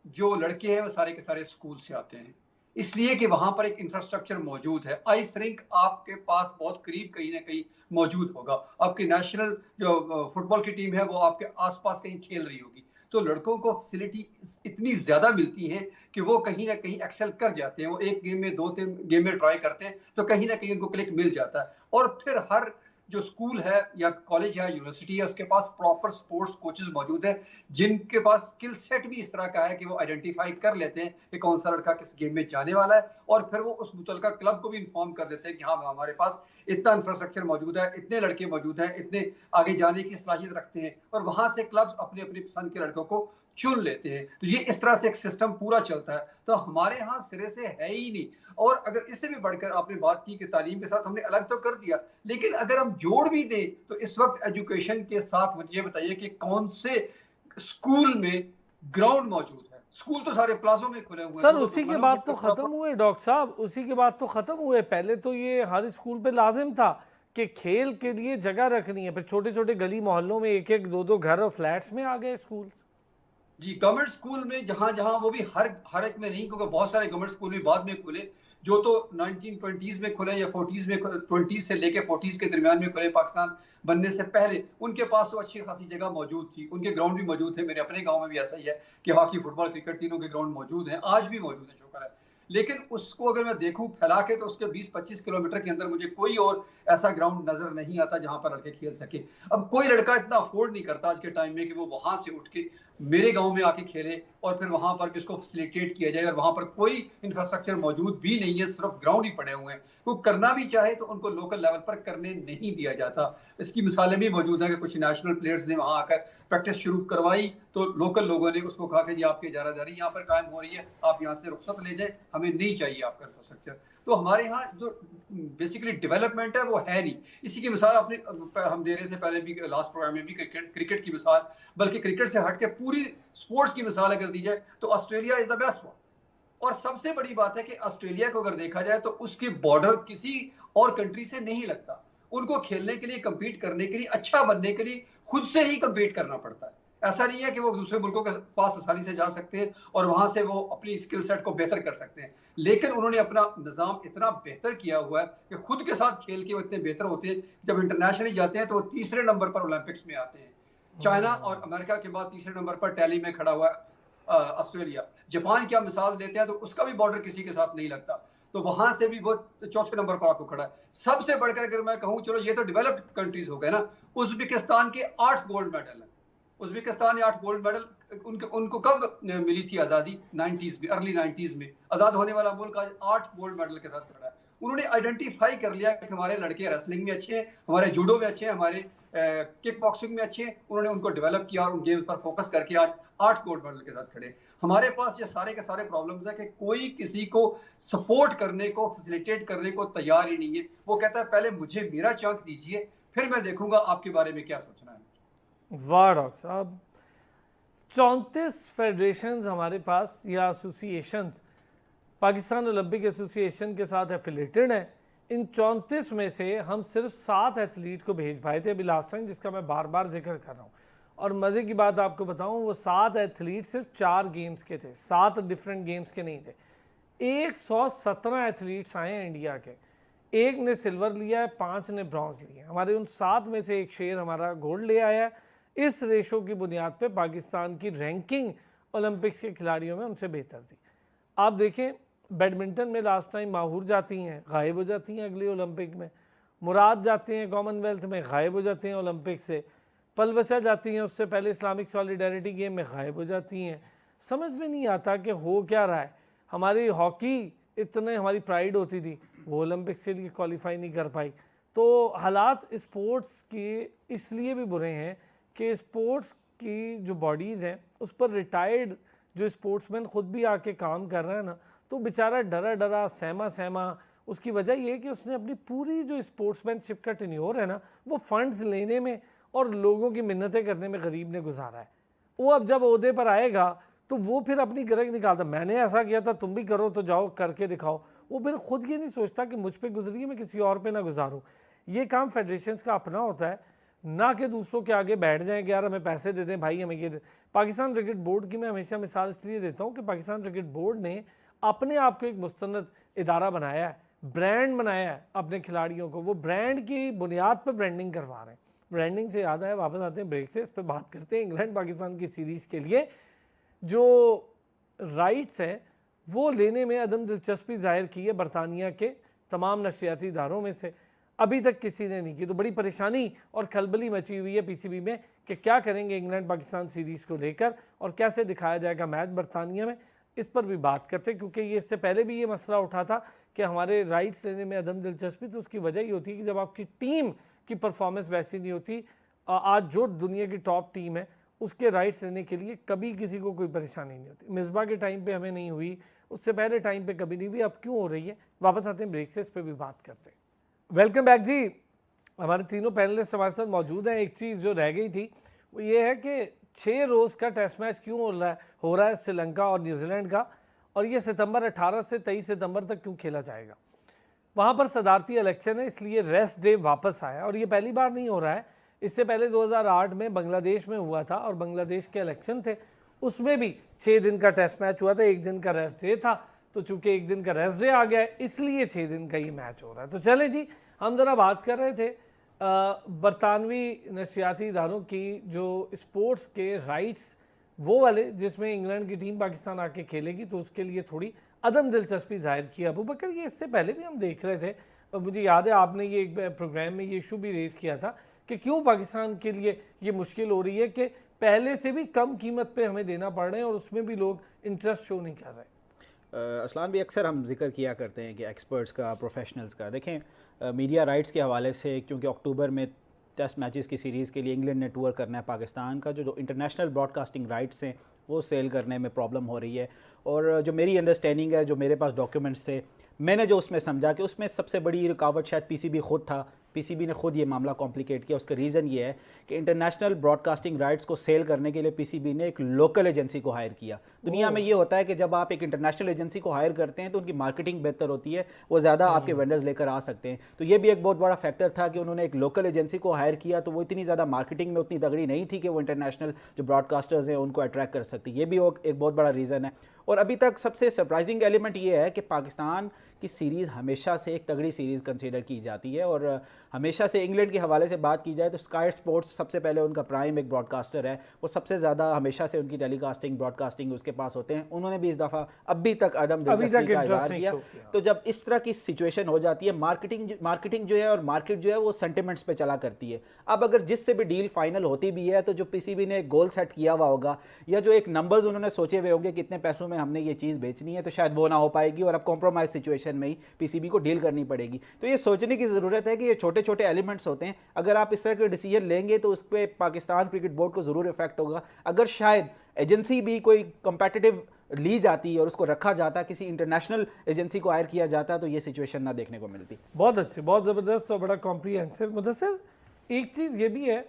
जो लड़के हैं वो सारे के सारे स्कूल से आते हैं, इसलिए कि वहां पर एक इंफ्रास्ट्रक्चर मौजूद है। आइस रिंक आपके पास बहुत करीब कहीं ना कहीं मौजूद होगा, आपकी नेशनल जो फुटबॉल की टीम है वो आपके आसपास कहीं खेल रही होगी, तो लड़कों को फैसिलिटी इतनी ज्यादा मिलती है कि वो कहीं ना कहीं एक्सेल कर जाते हैं। वो एक गेम में, 2-3 गेम में ट्राई करते हैं तो कहीं ना कहीं उनको क्लिक मिल जाता है। और फिर हर जो स्कूल है या कॉलेज है, यूनिवर्सिटी है, उसके पास प्रॉपर स्पोर्ट्स कोचेस मौजूद है, जिनके पास स्किल सेट भी इस तरह का है कि वो आइडेंटिफाई कर लेते हैं कि कौन सा लड़का किस गेम में जाने वाला है, और फिर वो उस मुतलका क्लब को भी इन्फॉर्म कर देते हैं कि हाँ हमारे पास इतना इंफ्रास्ट्रक्चर मौजूद है, इतने लड़के मौजूद हैं, इतने आगे जाने की सलाहियत रखते हैं, और वहां से क्लब्स अपनी अपनी पसंद के लड़कों को चुन लेते हैं। तो ये इस तरह से एक सिस्टम पूरा चलता है, तो हमारे यहाँ सिरे से है ही नहीं। और अगर इससे भी बढ़कर आपने बात की कि तालीम के साथ हमने अलग तो कर दिया, लेकिन अगर हम जोड़ भी दें तो इस वक्त एजुकेशन के साथ मुझे बताइए कि कौन से स्कूल में ग्राउंड मौजूद है? स्कूल तो सारे प्लाजों में खुले हुए सर, उसी के बाद तो खत्म हुए डॉक्टर साहब, उसी के बाद तो खत्म हुए। पहले तो ये हर स्कूल पे लाजिम था कि खेल के लिए जगह रखनी है, फिर छोटे छोटे गली मोहल्लों में एक एक दो दो घर और फ्लैट्स में आ गए स्कूल। जी, गवर्नमेंट स्कूल में जहां जहां, वो भी हर एक में नहीं, क्योंकि बहुत सारे गवर्नमेंट स्कूल भी बाद में खुले, जो तो 1920s में खुले या 40s में, 20s से लेके 40s के दरमियान में खुले, पाकिस्तान बनने से पहले, उनके पास तो अच्छी खासी जगह मौजूद थी, उनके ग्राउंड भी मौजूद थे। मेरे अपने गांव में भी ऐसा ही है कि हॉकी, फुटबॉल, क्रिकेट तीनों के ग्राउंड मौजूद हैं, आज भी मौजूद है, शुक्र है। लेकिन उसको अगर मैं देखूं फैला के तो उसके 20-25 किलोमीटर के अंदर मुझे कोई और ऐसा ग्राउंड नजर नहीं आता जहां पर लड़के खेल सके। अब कोई लड़का इतना अफोर्ड नहीं करता आज के टाइम में कि वो वहां से उठ के मेरे गांव में आके खेले और फिर वहां पर किसको फैसिलिटेट किया जाए, और वहां पर कोई इंफ्रास्ट्रक्चर मौजूद भी नहीं है, सिर्फ ग्राउंड ही पड़े हुए हैं। वो करना भी चाहे तो उनको लोकल लेवल पर करने नहीं दिया जाता। इसकी मिसालें भी मौजूद हैं कि कुछ नेशनल प्लेयर्स ने वहां आकर प्रैक्टिस शुरू करवाई तो लोकल लोगों ने उसको कहा कि जी आपकी इजारादारी यहाँ पर कायम हो रही है, आप यहाँ से रुखसत ले जाए, हमें नहीं चाहिए आपका इंफ्रास्ट्रक्चर। तो हमारे यहाँ जो बेसिकली डेवलपमेंट है वो है नहीं। इसी की मिसाल अपने हम दे रहे थे पहले भी, लास्ट प्रोग्राम में भी, क्रिकेट की मिसाल, बल्कि क्रिकेट से हट के पूरी स्पोर्ट्स की मिसाल अगर दी जाए तो Australia is the best one. और सबसे बड़ी बात है कि ऑस्ट्रेलिया को अगर देखा जाए तो उसकी बॉर्डर किसी और कंट्री से नहीं लगता। उनको खेलने के लिए, कंपीट करने के लिए, अच्छा बनने के लिए खुद से ही कंपीट करना पड़ता है। ऐसा नहीं है कि वो दूसरे मुल्कों के पास आसानी से जा सकते हैं और वहां से वो अपनी स्किल सेट को बेहतर कर सकते हैं, लेकिन उन्होंने अपना निज़ाम इतना बेहतर किया हुआ है कि खुद के साथ खेल के वो इतने बेहतर होते हैं, जब इंटरनेशनली जाते हैं तो वो तीसरे नंबर पर ओलंपिक्स में आते हैं। चाइना और अमेरिका के बाद तीसरे नंबर पर टैली में खड़ा हुआ है ऑस्ट्रेलिया। जापान की आप मिसाल देते हैं तो उसका भी बॉर्डर किसी के साथ नहीं लगता, तो वहां से भी वो चौथे नंबर पर आपको खड़ा है। सबसे बढ़कर अगर मैं कहूं, चलो ये तो डेवलप्ड कंट्रीज हो गए ना, उज्बेकिस्तान के 8 गोल्ड मेडल हैं। उज्बेकिस्तान ने 8 गोल्ड मेडल, उनको कब मिली थी आज़ादी? 90s में, अर्ली 90s में आज़ाद होने वाला मुल्क आज 8 गोल्ड मेडल के साथ खड़ा है। उन्होंने आइडेंटिफाई कर लिया कि हमारे लड़के रेसलिंग में अच्छे हैं, हमारे जूडो में अच्छे हैं, हमारे किक बॉक्सिंग में अच्छे हैं। उन्होंने उनको डेवलप किया और उन गेम्स पर फोकस करके आज 8 गोल्ड मेडल के साथ खड़े। हमारे पास ये सारे के सारे प्रॉब्लम्स है कि कोई किसी को सपोर्ट करने को, फैसिलिटेट करने को तैयार ही नहीं है। वो कहता है पहले मुझे मेरा चांस दीजिए, फिर मैं देखूंगा आपके बारे में क्या सोचना है। वाह डॉक्टर साहब, 34 फेडरेशंस हमारे पास या एसोसिएशंस पाकिस्तान ओलंपिक एसोसिएशन के साथ एफिलेटेड हैं। इन 34 में से हम सिर्फ 7 एथलीट को भेज पाए थे अभी लास्ट टाइम, जिसका मैं बार बार जिक्र कर रहा हूँ। और मज़े की बात आपको बताऊँ, वो 7 एथलीट सिर्फ 4 गेम्स के थे, 7 डिफरेंट गेम्स के नहीं थे। 117 एथलीट्स आए हैं इंडिया के, 1 ने सिल्वर लिया है, 5 ने ब्रॉन्ज लिया है। हमारे उन 7 में से एक शेर हमारा गोल्ड ले आया है। इस रेशो की बुनियाद पे पाकिस्तान की रैंकिंग ओलंपिक्स के खिलाड़ियों में उनसे बेहतर थी। आप देखें, बैडमिंटन में लास्ट टाइम माहूर जाती हैं, गायब हो जाती हैं अगली ओलंपिक में। मुराद जाते हैं कॉमनवेल्थ में, गायब हो जाते हैं ओलंपिक से। पलवसा जाती हैं, उससे पहले इस्लामिक सॉलिडारिटी गेम में गायब हो जाती हैं। समझ में नहीं आता कि हो क्या रहा है। हमारी हॉकी इतने हमारी प्राइड होती थी, वो ओलंपिक्स के लिए क्वालिफाई नहीं कर पाई। तो हालात स्पोर्ट्स के इसलिए भी बुरे हैं कि स्पोर्ट्स की जो बॉडीज़ हैं उस पर रिटायर्ड जो स्पोर्ट्समैन ख़ुद भी आके काम कर रहा है ना, तो बेचारा डरा डरा सहमा सहमा। उसकी वजह ये है कि उसने अपनी पूरी जो स्पोर्ट्समैनशिप का टेन्योर है ना, वो फंड्स लेने में और लोगों की मिन्नतें करने में गरीब ने गुजारा है। वो अब जब ओहदे पर आएगा तो वो फिर अपनी गरज निकालता, मैंने ऐसा किया था, तुम भी करो तो जाओ करके दिखाओ। वो फिर खुद ये नहीं सोचता कि मुझ पर गुजरी है, मैं किसी और पे ना गुजारूँ। ये काम फेडरेशंस का अपना होता है, ना कि दूसरों के आगे बैठ जाएं कि यार हमें पैसे दे दें भाई, हमें ये दे। पाकिस्तान क्रिकेट बोर्ड की मैं हमेशा मिसाल इसलिए देता हूँ कि पाकिस्तान क्रिकेट बोर्ड ने अपने आप को एक मुस्तनद इदारा बनाया है, ब्रांड बनाया है अपने खिलाड़ियों को। वो ब्रांड की बुनियाद पर ब्रांडिंग करवा रहे हैं। ब्रांडिंग से याद आया, वापस आते हैं ब्रेक से, इस पर बात करते हैं। इंग्लैंड पाकिस्तान की सीरीज़ के लिए जो राइट्स है वो लेने में अदम दिलचस्पी जाहिर की है बरतानिया के तमाम नशियाती इदारों में से, अभी तक किसी ने नहीं की। तो बड़ी परेशानी और खलबली मची हुई है पीसीबी में कि क्या करेंगे इंग्लैंड पाकिस्तान सीरीज़ को लेकर और कैसे दिखाया जाएगा मैच बरतानिया में। इस पर भी बात करते हैं, क्योंकि ये इससे पहले भी ये मसला उठा था कि हमारे राइट्स लेने में अदम दिलचस्पी। तो उसकी वजह ये होती है कि जब आपकी टीम की परफॉर्मेंस वैसी नहीं होती, आज जो दुनिया की टॉप टीम है उसके राइट्स लेने के लिए कभी किसी को कोई परेशानी नहीं होती। मिसबा के टाइम पे हमें नहीं हुई, उससे पहले टाइम पे कभी नहीं हुई, अब क्यों हो रही है? वापस आते हैं ब्रेक से, इस पर भी बात करते हैं। वेलकम बैक जी, हमारे तीनों पैनलिस्ट हमारे साथ मौजूद हैं। एक चीज़ जो रह गई थी वो ये है कि 6 रोज़ का टेस्ट मैच क्यों हो रहा है श्रीलंका और न्यूजीलैंड का, और ये सितंबर 18 से 23 सितंबर तक क्यों खेला जाएगा। वहाँ पर सदारती इलेक्शन है, इसलिए रेस्ट डे वापस आया। और ये पहली बार नहीं हो रहा है, इससे पहले 2008 में बांग्लादेश में हुआ था और बांग्लादेश के इलेक्शन थे, उसमें भी 6 दिन का टेस्ट मैच हुआ था, 1 दिन का रेस्ट डे था। तो चूंकि 1 दिन का रेस्ट डे आ गया है इसलिए 6 दिन का ये मैच हो रहा है। तो चले जी, हम ज़रा बात कर रहे थे बरतानवी नशियाती इदारों की जो स्पोर्ट्स के राइट्स वो वाले जिसमें इंग्लैंड की टीम पाकिस्तान आके खेलेगी, तो उसके लिए थोड़ी अदम दिलचस्पी जाहिर की। अबू बकर, ये इससे पहले भी हम देख रहे थे और मुझे याद है आपने ये एक प्रोग्राम में ये इशू भी रेज़ किया था कि क्यों पाकिस्तान के लिए ये मुश्किल हो रही है कि पहले से भी कम कीमत पे हमें देना पड़ रहे हैं और उसमें भी लोग इंटरेस्ट शो नहीं कर रहे। असलान भी अक्सर हम जिक्र किया करते हैं कि एक्सपर्ट्स का, प्रोफेशनल्स का, देखें मीडिया राइट्स के हवाले से, क्योंकि अक्टूबर में टेस्ट मैचेस की सीरीज़ के लिए इंग्लैंड ने टूर करना है पाकिस्तान का, जो इंटरनेशनल ब्रॉडकास्टिंग राइट्स हैं वो सेल करने में प्रॉब्लम हो रही है। और जो मेरी अंडरस्टैंडिंग है, जो मेरे पास डॉक्यूमेंट्स थे, मैंने जो उसमें समझा कि उसमें सबसे बड़ी रुकावट शायद पीसीबी खुद था। पीसीबी ने खुद ये मामला कॉम्प्लिकेट किया। उसका रीज़न ये है कि इंटरनेशनल ब्रॉडकास्टिंग राइट्स को सेल करने के लिए पीसीबी ने एक लोकल एजेंसी को हायर किया। दुनिया में ये होता है कि जब आप एक इंटरनेशनल एजेंसी को हायर करते हैं तो उनकी मार्केटिंग बेहतर होती है, वो ज़्यादा आपके वेंडर्स लेकर आ सकते हैं। तो ये भी एक बहुत बड़ा फैक्टर था कि उन्होंने एक लोकल एजेंसी को हायर किया, तो वो इतनी ज़्यादा मार्केटिंग में उतनी तगड़ी नहीं थी कि वो इंटरनेशनल जो ब्रॉडकास्टर्स हैं उनको अट्रैक्ट कर सकती। ये भी एक बहुत बड़ा रीज़न है। और अभी तक सबसे सरप्राइजिंग एलिमेंट ये है कि पाकिस्तान की सीरीज़ हमेशा से एक तगड़ी सीरीज़ कंसीडर की जाती है। और हमेशा से इंग्लैंड के हवाले से बात की जाए तो स्काई स्पोर्ट्स सबसे पहले उनका प्राइम एक ब्रॉडकास्टर है, वो सबसे ज़्यादा हमेशा से उनकी टेलीकास्टिंग ब्रॉडकास्टिंग उसके पास होते हैं। उन्होंने भी इस दफ़ा अभी तक अदम दिलचस्पी का इज़हार किया। तो जब इस तरह की सिचुएशन हो जाती है, मार्केटिंग जो है और मार्केट जो है वो सेंटिमेंट्स पे चला करती है। अब अगर जिससे भी डील फाइनल होती भी है तो जो पीसीबी ने एक गोल सेट किया हुआ होगा या जो एक नंबर्स उन्होंने सोचे हुए होंगे कितने पैसों में हमने ये चीज़ बेचनी है, तो शायद वो ना हो पाएगी और अब कॉम्प्रोमाइज सिचुएशन में ही पीसीबी को डील करनी पड़ेगी। तो ये सोचने की ज़रूरत है कि ये छोटे छोटे एलिमेंट्स होते हैं, अगर आप इस तरह के डिसीजन लेंगे तो उस पर पाकिस्तान क्रिकेट बोर्ड को ज़रूर इफेक्ट होगा। अगर शायद एजेंसी भी कोई कंपेटिटिव ली जाती है और उसको रखा जाता, किसी इंटरनेशनल एजेंसी को हायर किया जाता, तो ये सिचुएशन ना देखने को मिलती। बहुत अच्छे, बहुत ज़बरदस्त और बड़ा कॉम्प्रिहेंसिव। मुदस्सिर, एक चीज़ ये भी है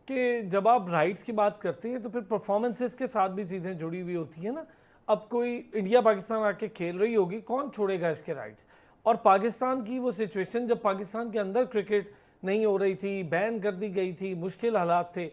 कि जब आप राइट्स की बात करते हैं तो फिर परफॉर्मेंसेस के साथ भी चीज़ें जुड़ी हुई होती हैं ना। अब कोई इंडिया पाकिस्तान आके खेल रही होगी, कौन छोड़ेगा इसके राइट्स? और पाकिस्तान की वो सिचुएशन जब पाकिस्तान के अंदर क्रिकेट नहीं हो रही थी, बैन कर दी गई थी, मुश्किल हालात थे,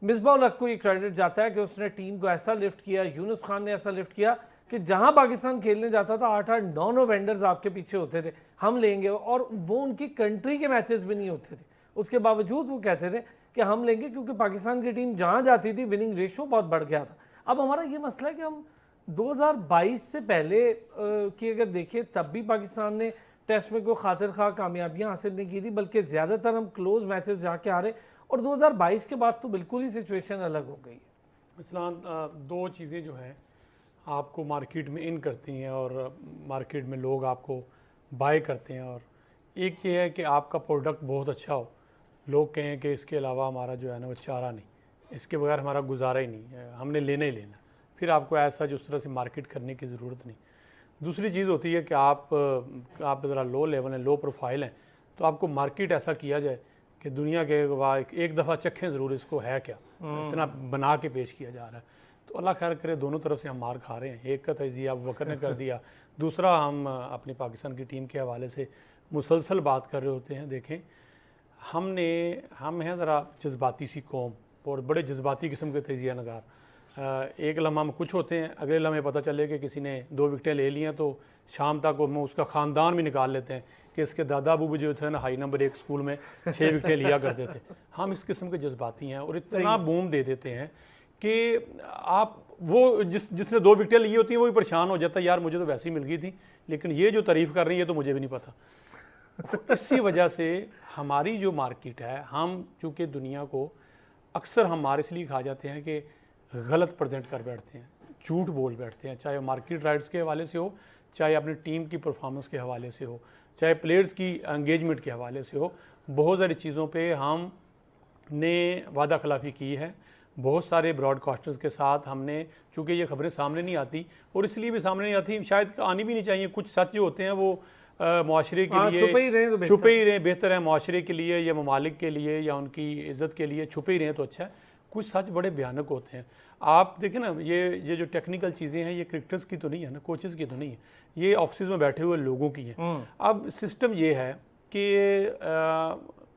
मिसबाह उल हक को ये क्रेडिट जाता है कि उसने टीम को ऐसा लिफ्ट किया, यूनुस खान ने ऐसा लिफ्ट किया कि जहां पाकिस्तान खेलने जाता था 8-8, 9-9 वेंडर्स आपके पीछे होते थे, हम लेंगे। और वो उनकी कंट्री के मैचेस भी नहीं होते थे, उसके बावजूद वो कहते थे कि हम लेंगे, क्योंकि पाकिस्तान की टीम जहाँ जाती थी विनिंग रेशो बहुत बढ़ गया था। अब हमारा ये मसला है कि हम 2022 से पहले की अगर देखें तब भी पाकिस्तान ने टेस्ट में कोई खातिर खा कामयाबियाँ हासिल नहीं की थी, बल्कि ज़्यादातर हम क्लोज मैचेस जाके हारे। और 2022 के बाद तो बिल्कुल ही सिचुएशन अलग हो गई है। इस्लाम दो चीज़ें जो हैं आपको मार्केट में इन करती हैं और मार्केट में लोग आपको बाय करते हैं। और एक ये है कि आपका प्रोडक्ट बहुत अच्छा हो, लोग कहें कि इसके अलावा हमारा जो है ना वो चारा नहीं, इसके बगैर हमारा गुजारा ही नहीं है, हमने लेना ही लेना, फिर आपको ऐसा जिस तरह से मार्केट करने की ज़रूरत नहीं। दूसरी चीज़ होती है कि आप ज़रा लो लेवल हैं, लो प्रोफाइल हैं, तो आपको मार्केट ऐसा किया जाए कि दुनिया के एक दफ़ा चखें ज़रूर इसको है क्या, इतना बना के पेश किया जा रहा है। तो अल्लाह खैर करे, दोनों तरफ से हम मार खा रहे हैं। एक का तजिया अबू बकर ने कर दिया, दूसरा हम अपनी पाकिस्तान की टीम के हवाले से मुसलसल बात कर रहे होते हैं। देखें, हम हैं ज़रा जज्बाती सी कौम और बड़े जज्बाती किस्म के तजिया नगार। एक लम्हा में कुछ होते हैं, अगले लम्हे पता चले कि किसी ने 2 विकेटें ले ली हैं तो शाम तक हम उसका ख़ानदान भी निकाल लेते हैं कि इसके दादा अबू जो थे ना हाई नंबर 1 स्कूल में 6 विकेटें लिया करते थे। हम इस किस्म के जज्बाती हैं और इतना बूम दे देते हैं कि आप वो जिसने 2 विकेटें ली होती हैं वो भी परेशान हो जाता है, यार मुझे तो वैसे ही मिल गई थी, लेकिन ये जो तारीफ़ कर रही है तो मुझे भी नहीं पता। इसी वजह से हमारी जो मार्केट है, हम चूँकि दुनिया को अक्सर हमारे इसलिए खा जाते हैं कि गलत प्रेजेंट कर बैठते हैं, झूठ बोल बैठते हैं, चाहे मार्केट राइट्स के हवाले से हो, चाहे अपनी टीम की परफॉर्मेंस के हवाले से हो, चाहे प्लेयर्स की एंगेजमेंट के हवाले से हो। बहुत सारी चीज़ों पे हमने वादा खिलाफ़ी की है। बहुत सारे ब्रॉडकास्टर्स के साथ हमने, चूँकि ये खबरें सामने नहीं आती और इसलिए भी सामने नहीं आती, शायद आनी भी नहीं चाहिए। कुछ सच जो होते हैं वो मुआशरे के लिए छुपे ही रहें, बेहतर है मुआशरे के लिए या ममालिक के लिए या उनकी इज़्ज़त के लिए छुपे ही रहें तो अच्छा है। कुछ सच बड़े भयानक होते हैं। आप देखें ना, ये जो टेक्निकल चीज़ें हैं ये क्रिकेटर्स की तो नहीं है ना, कोचेज़ की तो नहीं है, ये ऑफिस में बैठे हुए लोगों की हैं। अब सिस्टम ये है कि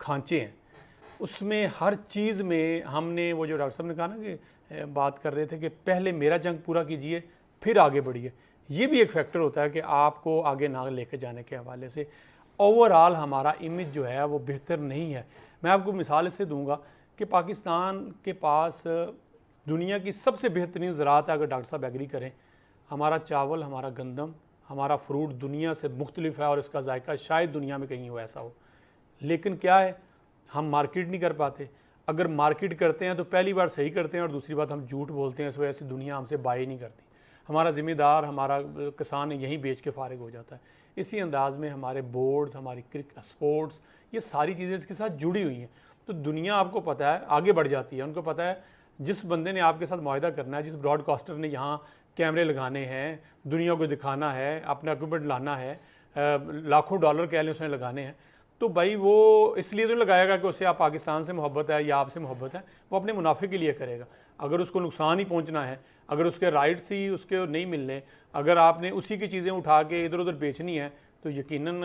खांचे हैं, उसमें हर चीज़ में हमने वो जो डॉक्टर साहब ने कहा ना कि बात कर रहे थे कि पहले मेरा जंग पूरा कीजिए फिर आगे बढ़िए, ये भी एक फैक्टर होता है कि आपको आगे ना लेके जाने के हवाले से ओवरऑल हमारा इमेज जो है वो बेहतर नहीं है। मैं आपको मिसाल इससे दूंगा कि पाकिस्तान के पास दुनिया की सबसे बेहतरीन ज़राअत है, अगर डॉक्टर साहब एग्री करें, हमारा चावल, हमारा गंदम, हमारा फ्रूट दुनिया से मुख्तलिफ है और इसका जायका शायद दुनिया में कहीं हो ऐसा हो। लेकिन क्या है, हम मार्केट नहीं कर पाते। अगर मार्केट करते हैं तो पहली बार सही करते हैं और दूसरी बात हम झूठ बोलते हैं, इस वजह से दुनिया हमसे बाय नहीं करती। हमारा ज़िम्मेदार, हमारा किसान यहीं बेच के फ़ारिग हो जाता है। इसी अंदाज़ में हमारे बोर्ड्स, हमारी स्पोर्ट्स, ये सारी चीज़ें इसके साथ जुड़ी हुई हैं। तो दुनिया आपको पता है आगे बढ़ जाती है। उनको पता है जिस बंदे ने आपके साथ मुआहदा करना है, जिस ब्रॉडकास्टर ने यहाँ कैमरे लगाने हैं, दुनिया को दिखाना है, अपना इक्विपमेंट लाना है, लाखों डॉलर कह लें उसने लगाने हैं, तो भाई वो इसलिए तो लगाएगा कि उसे आप पाकिस्तान से मोहब्बत है या आपसे मोहब्बत है, वो अपने मुनाफे के लिए करेगा। अगर उसको नुकसान ही पहुंचना है, अगर उसके राइट्स ही उसके नहीं मिलने, अगर आपने उसी की चीज़ें उठा के इधर उधर बेचनी है, तो यकीनन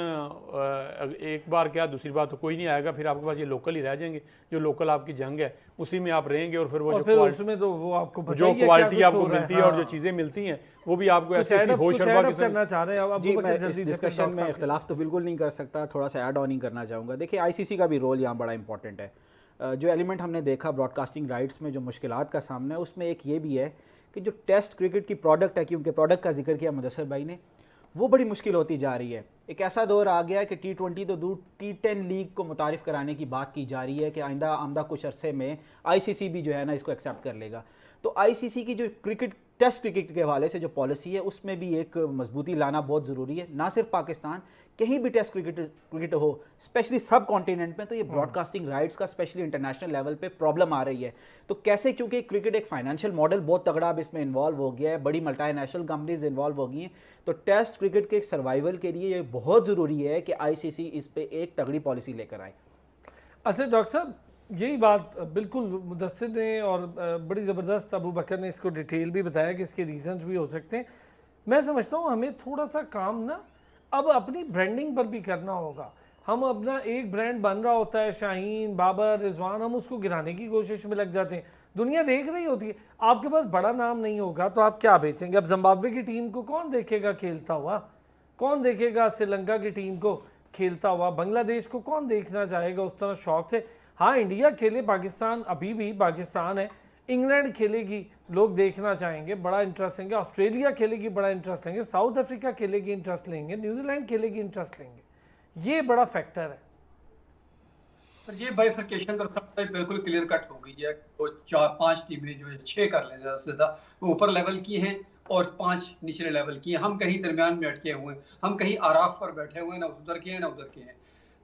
एक बार क्या दूसरी बार तो कोई नहीं आएगा। फिर आपके पास ये लोकल ही रह जाएंगे, जो लोकल आपकी जंग है उसी में आप रहेंगे। और फिर वो उसमें तो वो आपको जो क्वालिटी आपको मिलती है और जो चीज़ें मिलती हैं वो भी आपको ऐसे होश करना चाह रहे हैं। जी, मैं इस डिस्कशन में इख्तिलाफ तो बिल्कुल नहीं कर सकता, थोड़ा सा ऐड ऑन ही करना चाहूँगा। देखिए, आईसीसी का भी रोल यहाँ बड़ा इंपॉर्टेंट है। जो एलिमेंट हमने देखा ब्रॉडकास्टिंग राइट्स में जो मुश्किलात का सामना है, उसमें एक ये भी है कि जो टेस्ट क्रिकेट की प्रोडक्ट है, क्योंकि प्रोडक्ट का जिक्र किया मुदस्सिर भाई ने, वो बड़ी मुश्किल होती जा रही है। एक ऐसा दौर आ गया है कि T20 तो दूर T10 लीग को मुतारिफ कराने की बात की जा रही है कि आइंदा कुछ अरसे में आईसीसी भी जो है ना इसको एक्सेप्ट कर लेगा। तो आईसीसी की जो टेस्ट क्रिकेट के हवाले से जो पॉलिसी है उसमें भी एक मजबूती लाना बहुत ज़रूरी है। ना सिर्फ पाकिस्तान, कहीं भी टेस्ट क्रिकेट हो, स्पेशली सब कॉन्टिनेंट में, तो ये ब्रॉडकास्टिंग राइट्स का स्पेशली इंटरनेशनल लेवल पे प्रॉब्लम आ रही है। तो कैसे, क्योंकि क्रिकेट एक फाइनेंशियल मॉडल बहुत तगड़ा अब इसमें इन्वॉल्व हो गया है, बड़ी मल्टीनेशनल कंपनीज इन्वॉल्व हो गई हैं। तो टेस्ट क्रिकेट के सर्वाइवल के लिए ये बहुत ज़रूरी है कि आईसीसी इस पर एक तगड़ी पॉलिसी लेकर आए। अच्छा डॉक्टर साहब, यही बात बिल्कुल मुदस्सिर ने और बड़ी ज़बरदस्त अबू बकर ने इसको डिटेल भी बताया कि इसके रीजंस भी हो सकते हैं। मैं समझता हूँ हमें थोड़ा सा काम ना अब अपनी ब्रांडिंग पर भी करना होगा। हम अपना एक ब्रांड बन रहा होता है, शाहीन, बाबर, रिजवान, हम उसको गिराने की कोशिश में लग जाते हैं। दुनिया देख रही होती है, आपके पास बड़ा नाम नहीं होगा तो आप क्या बेचेंगे? अब जिम्बाब्वे की टीम को कौन देखेगा खेलता हुआ? कौन देखेगा श्रीलंका की टीम को खेलता हुआ? बांग्लादेश को कौन देखना चाहेगा उस तरह शौक से? हाँ, इंडिया खेले, पाकिस्तान अभी भी पाकिस्तान है, इंग्लैंड खेलेगी, लोग देखना चाहेंगे, बड़ा इंटरेस्ट लेंगे, ऑस्ट्रेलिया खेलेगी, बड़ा इंटरेस्ट लेंगे, साउथ अफ्रीका खेलेगी, इंटरेस्ट लेंगे, न्यूजीलैंड खेलेगी, इंटरेस्ट लेंगे। ये बड़ा फैक्टर है। पर ये बाइफर्केशन तो सब बिल्कुल क्लियर कट हो गई है। वो 4-5 टीमें जो है 6 कर लें ज़्यादा से ज़्यादा, वो ऊपर लेवल की हैं और 5 निचले लेवल की हैं। हम कहीं दरमियान में अटके हुए हैं, हम कहीं आराफ पर बैठे हुए हैं, ना उधर के हैं ना उधर के हैं।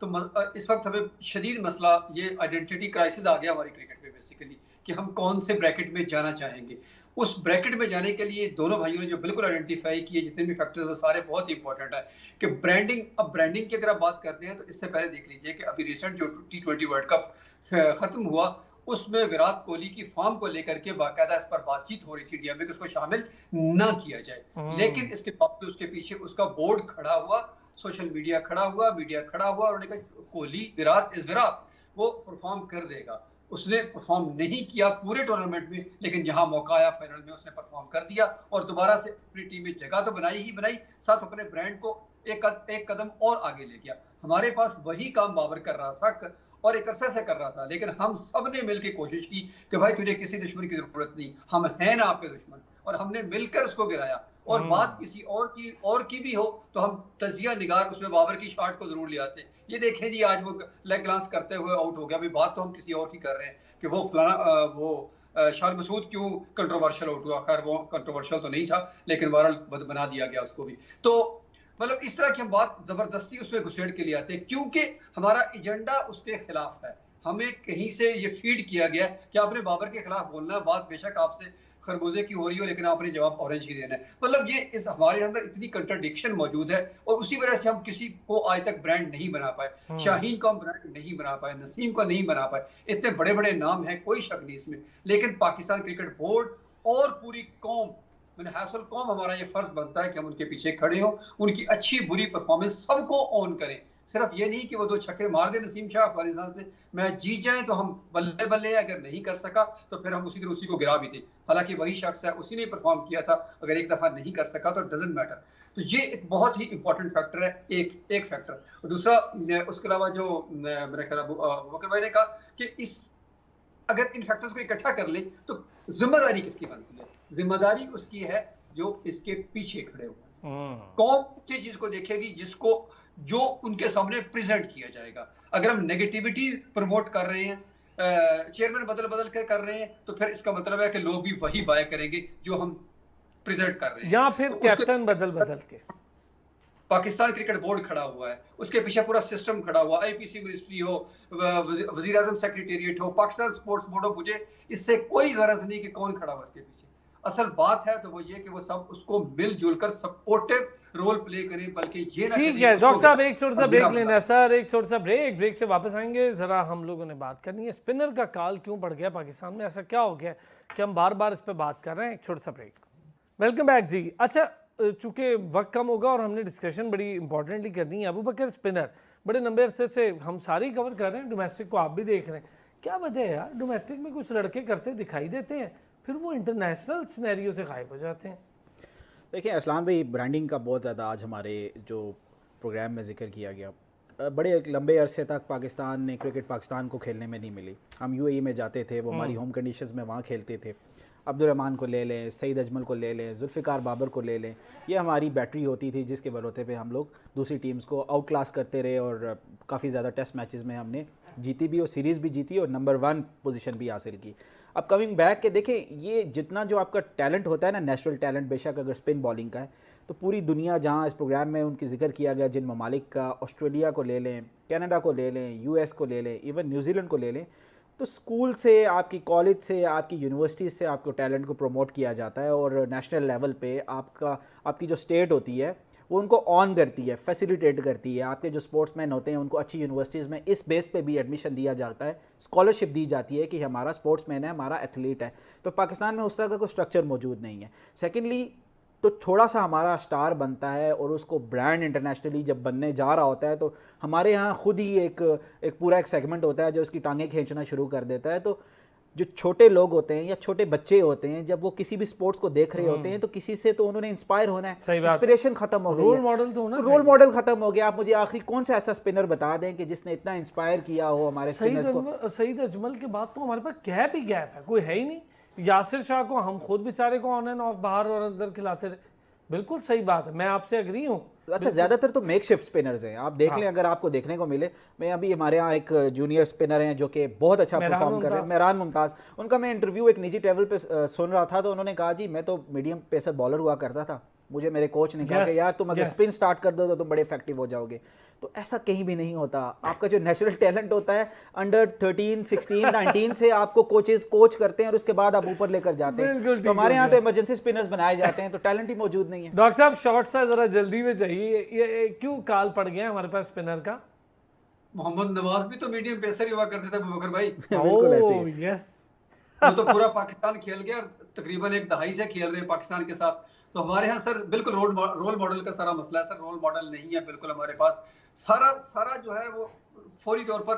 तो इस वक्त हमें शदीद मसला ये आइडेंटिटी क्राइसिस आ गया हमारी क्रिकेट में बेसिकली, कि हम कौन से ब्रैकेट में जाना चाहेंगे। उस ब्रैकेट में जाने के लिए दोनों भाइयों ने जो बिल्कुल आइडेंटिफाई किए जितने भी फैक्टर्स वो सारे बहुत ही इंपॉर्टेंट है कि ब्रांडिंग। अब ब्रांडिंग की अगर आप बात करते हैं तो इससे पहले देख लीजिए कि अभी रिसेंट जो T20 वर्ल्ड कप खत्म हुआ उसमें विराट कोहली की फॉर्म को लेकर के बाकायदा इस पर बातचीत हो रही थी इंडिया में कि उसको शामिल ना किया जाए। लेकिन इसके बावजूद उसके पीछे उसका बोर्ड खड़ा हुआ, सोशल मीडिया खड़ा हुआ, मीडिया खड़ा हुआ और उन्होंने कहा कोहली विराट इज विराट, वो परफॉर्म कर देगा। उसने परफॉर्म नहीं किया पूरे टूर्नामेंट में, लेकिन जहां मौका आया फाइनल में उसने परफॉर्म कर दिया और दोबारा से अपनी टीम में जगह तो बनाई ही बनाई, साथ अपने ब्रांड को एक कदम और आगे ले गया। हमारे पास वही काम बाबर कर रहा था और एक अरसे से कर रहा था, लेकिन हम सब ने मिलकर कोशिश की कि भाई तुझे किसी दुश्मन की जरूरत नहीं, हम हैं ना आपके दुश्मन, और हमने मिलकर उसको गिराया। और बात किसी और की भी हो तो हम तजिया निगार उसमें बाबर की शॉट को जरूर ले आते। ये देखें जी, आज वो लेग ग्लांस करते हुए आउट हो गया, अभी बात तो हम किसी और की कर रहे हैं कि वो फलाना शान मसूद क्यों कंट्रोवर्शियल आउट हुआ। खैर वो कंट्रोवर्शियल तो नहीं था, लेकिन वायरल बना दिया गया उसको भी। तो मतलब इस तरह की हम बात जबरदस्ती उसमें घुसेड़ के लिए आते हैं क्योंकि हमारा एजेंडा उसके खिलाफ है। हमें कहीं से ये फीड किया गया कि आपने बाबर के खिलाफ बोलना है, बात बेशक आपसे खरबूजे की हो रही हो लेकिन आपने जवाब ऑरेंज ही देना है। मतलब ये इस हमारे अंदर इतनी कंट्राडिक्शन मौजूद है और उसी वजह से हम किसी को आज तक ब्रांड नहीं बना पाए। शाहीन को हम ब्रांड नहीं बना पाए, नसीम को नहीं बना पाए। इतने बड़े बड़े नाम हैं, कोई शक नहीं इसमें, लेकिन पाकिस्तान क्रिकेट बोर्ड और पूरी कौम, मैंने हैसल कौम, हमारा ये फर्ज बनता है कि हम उनके पीछे खड़े हों, उनकी अच्छी बुरी परफॉर्मेंस सबको ऑन करें। सिर्फ ये नहीं कि वो 2 छक्के मार दे नसीम शाह अफगानिस्तान से, मैच जीत जाए तो हम बल्ले बल्ले, अगर नहीं कर सका तो फिर हम उसी को गिरा भी थे। हालांकि वही शख्स है, उसी ने परफॉर्म किया था, अगर एक दफा नहीं कर सका तो डजंट मैटर। तो ये एक बहुत ही इंपॉर्टेंट फैक्टर है, एक फैक्टर। और दूसरा उसके अलावा जो मेरे ख्याल बकर भाई ने कहा कि इस अगर इन फैक्टर्स को इकट्ठा कर ले तो जिम्मेदारी किसकी बनती है? जिम्मेदारी उसकी है जो इसके पीछे खड़े हुए। कौन सी चीज को देखेगी जिसको जो उनके सामने प्रेजेंट किया जाएगा? अगर हम नेगेटिविटी प्रमोट कर रहे हैं, चेयरमैन बदल बदल के कर रहे हैं, तो फिर इसका मतलब है कि लोग भी वही बाय करेंगे जो हम प्रेजेंट कर रहे हैं, या फिर तो कैप्टन बदल बदल के। पाकिस्तान क्रिकेट बोर्ड खड़ा हुआ है, उसके पीछे पूरा सिस्टम खड़ा हुआ, आईपीसी मिनिस्ट्री हो, वजीर आजम सेक्रेटेरिएट हो, पाकिस्तान स्पोर्ट्स बोर्ड हो, मुझे इससे कोई गरज नहीं कि कौन खड़ा हुआ इसके पीछे। असल बात है तो वो ये कि वो सब उसको मिलजुल कर सपोर्टिव रोल प्ले करें, बल्कि ये ना ठीक है डॉक्टर साहब, एक छोटा सा ब्रेक लेना है सर, एक छोटा सा ब्रेक से वापस आएंगे। जरा हम लोगों ने बात करनी है स्पिनर का काल क्यों बढ़ गया पाकिस्तान में, ऐसा क्या हो गया कि हम बार बार इस पर बात कर रहे हैं। एक छोटा सा ब्रेक। वेलकम बैक जी। अच्छा, चूंकि वक्त कम होगा और हमने डिस्कशन बड़ी इंपॉर्टेंटली करनी है, अबू बकर स्पिनर बड़े लंबे अरसे से हम सारे ही कवर कर रहे हैं, डोमेस्टिक को आप भी देख रहे हैं, क्या वजह है यार? डोमेस्टिक में कुछ लड़के करते दिखाई देते हैं, फिर वो इंटरनेशनल सिनेरियो से गायब हो जाते हैं। देखिए असलान भाई, ब्रांडिंग का बहुत ज़्यादा आज हमारे जो प्रोग्राम में जिक्र किया गया। बड़े एक लंबे अरसे तक पाकिस्तान ने क्रिकेट पाकिस्तान को खेलने में नहीं मिली। हम यूएई में जाते थे, वो हमारी होम कंडीशंस में वहाँ खेलते थे। अब्दुर्रहमान को ले लें, सईद अजमल को ले लें, जुल्फ़िकार बाबर को ले लें, ये हमारी बैटरी होती थी जिसके बलौते पे हम लोग दूसरी टीम्स को आउट क्लास करते रहे और काफ़ी ज़्यादा टेस्ट मैचेस में हमने जीती भी और सीरीज़ भी जीती और नंबर 1 पोजीशन भी हासिल की। अब कमिंग बैक के देखें, ये जितना जो आपका टैलेंट होता है ना, नेचुरल टैलेंट, बेशक अगर स्पिन बॉलिंग का है तो पूरी दुनिया, जहाँ इस प्रोग्राम में उनकी जिक्र किया गया जिन ममालिक का, ऑस्ट्रेलिया को ले लें, कनाडा को ले लें, यूएस को ले लें, इवन न्यूजीलैंड को ले लें, तो स्कूल से, आपकी कॉलेज से, आपकी यूनिवर्सिटी से आपको टैलेंट को प्रमोट किया जाता है और नेशनल लेवल पे आपकी जो स्टेट होती है वो उनको ऑन करती है, फैसिलिटेट करती है। आपके जो स्पोर्ट्समैन होते हैं उनको अच्छी यूनिवर्सिटीज़ में इस बेस पे भी एडमिशन दिया जाता है, स्कॉलरशिप दी जाती है कि हमारा स्पोर्ट्समैन है, हमारा एथलीट है। तो पाकिस्तान में उस तरह का कोई स्ट्रक्चर मौजूद नहीं है। सेकेंडली, तो थोड़ा सा हमारा स्टार बनता है और उसको ब्रांड इंटरनेशनली जब बनने जा रहा होता है तो हमारे यहाँ खुद ही एक पूरा एक सेगमेंट होता है जो उसकी टांगें खींचना शुरू कर देता है। तो जो छोटे लोग होते हैं या छोटे बच्चे होते हैं, जब वो किसी भी स्पोर्ट्स को देख रहे होते हैं तो किसी से तो उन्होंने इंस्पायर होना है, इंस्पिरेशन खत्म हो गई, रोल मॉडल तो होना, रोल मॉडल खत्म हो गया। आप मुझे आखिरी कौन सा ऐसा स्पिनर बता दें कि जिसने इतना इंस्पायर किया हो हमारे स्पिनर्स को? सईद अजमल के बाद तो हमारे पास गैप ही गैप है, कोई है ही नहीं। यासिर शाह को हम खुद बेचारे को ऑन एंड ऑफ बाहर और अंदर खिलाते रहे। बिल्कुल सही बात है, मैं आपसे एग्री हूँ। अच्छा, ज़्यादातर तो मेक शिफ्ट स्पिनर्स हैं, आप देख लें, अगर आपको देखने को मिले। मैं अभी हमारे यहाँ एक जूनियर स्पिनर हैं जो कि बहुत अच्छा परफॉर्म कर रहे हैं, मेहरान मुमताज़। उनका मैं इंटरव्यू एक निजी टेबल पे सुन रहा था, तो उन्होंने कहा जी मैं तो मीडियम पेसर बॉलर हुआ करता था, मुझे मेरे कोच ने कहा कि यार तुम अगर स्पिन स्टार्ट कर दो तो तुम बड़े इफेक्टिव हो जाओगे। तो ऐसा कहीं भी नहीं होता। आपका जो नेचुरल टैलेंट होता है, अंडर 13, 16, 19 से आपको कोच करते हैं और उसके बाद आप ऊपर लेकर जाते हैं। तो हमारे यहाँ तो इमरजेंसी स्पिनर्स बनाए जाते हैं, तो टैलेंट ही मौजूद नहीं है। डॉक्टर साहब, शॉर्ट सा जरा जल्दी में चाहिए, ये क्यों काल पड़ गया हमारे पास स्पिनर का? मोहम्मद नवाज भी तो मीडियम पेसर ही हुआ करते थे बकर भाई। बिल्कुल ऐसे ही। यस, वो तो पूरा पाकिस्तान खेल गया और तकरीबन एक दहाई से खेल रहे हैं पाकिस्तान के साथ। तो हमारे यहाँ सर बिल्कुल रोल मॉडल का सारा मसला है सर, रोल मॉडल नहीं है बिल्कुल हमारे पास। सारा जो है वो फौरी तौर पर